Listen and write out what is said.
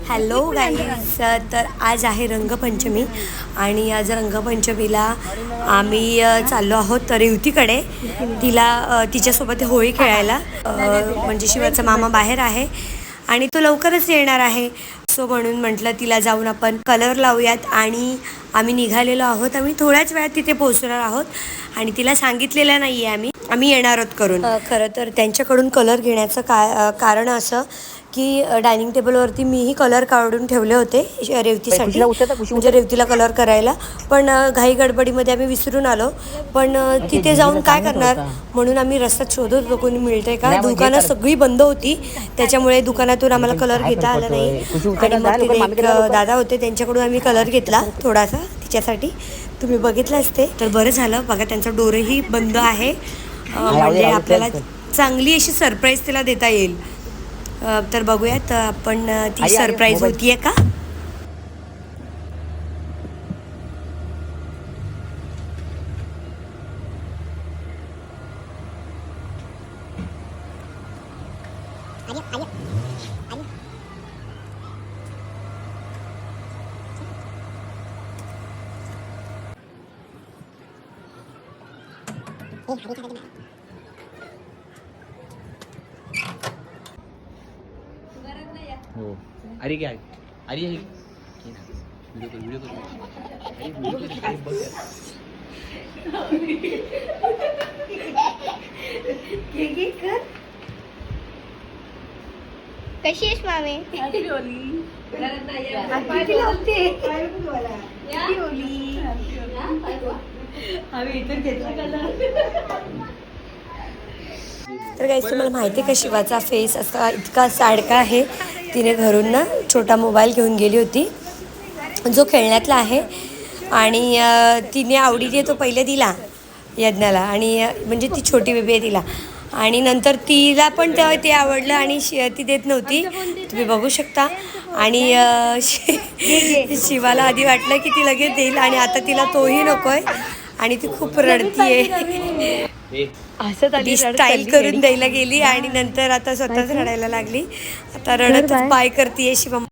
Hello guys, तर आज आहे रंगपंचमी आणि आज रंगपंचमीला आम्ही चाललो आहोत रेवतीकडे. तिच्यासोबत होळी खेळायला. म्हणजे शिवाचा मामा बाहेर आहे आणि तो लवकरच येणार आहे. सो म्हणून म्हटलं तिला जाऊन आपण कलर लावूयात आणि आम्ही निघालेलो आहोत. आम्ही थोड्याच वेळात तिथे पोहोचणार आहोत आणि तिला सांगितलेलं नाही आहे आम्ही येणार आहोत करून. खरं तर त्यांच्याकडून कलर घेण्याचं कारण असं की डायनिंग टेबलवरती मीही कलर काढून ठेवले होते रेवतीसाठी, म्हणजे रेवतीला कलर करायला. पण घाई गडबडीमध्ये आम्ही विसरून आलो. पण तिथे जाऊन काय करणार म्हणून आम्ही रस्त्यात शोधत होतो कोणी मिळतंय का. दुकानं सगळी बंद होती, त्याच्यामुळे दुकानातून आम्हाला कलर घेता आला नाही. आणि मग तिथे एक दादा होते, त्यांच्याकडून आम्ही कलर घेतला थोडासा तिच्यासाठी. तुम्ही बघितलं असते तर बरं झालं. बघा त्यांचा डोरही बंद आहे, म्हणजे आपल्याला चांगली अशी सरप्राईज तिला देता येईल. तर बघूयात आपण ती सरप्राईज होतीये का. हो. अरे काय अरे व्हिडिओ कशी आहेस मामे? तर काही तुम्हाला माहिती आहे का, शिवाचा फेस असा इतका साडका आहे. तिने घरून ना छोटा मोबाईल घेऊन गेली होती जो खेळण्यातला आहे आणि तिने आवडीने तो पहिले दिला यज्ञाला. आणि म्हणजे ती छोटी बेबी आहे तिला. आणि नंतर तिला पण ते आवडलं आणि ती देत नव्हती, तुम्ही बघू शकता. आणि शिवाला आधी वाटलं की ती लगेच देईल आणि आता तिला तोही नको आहे आणि ती खूप रडतीये. ती स्टाईल करून द्यायला गेली आणि नंतर आता स्वतःच रडायला लागली. आता रडतच बाय करतीये शिवा.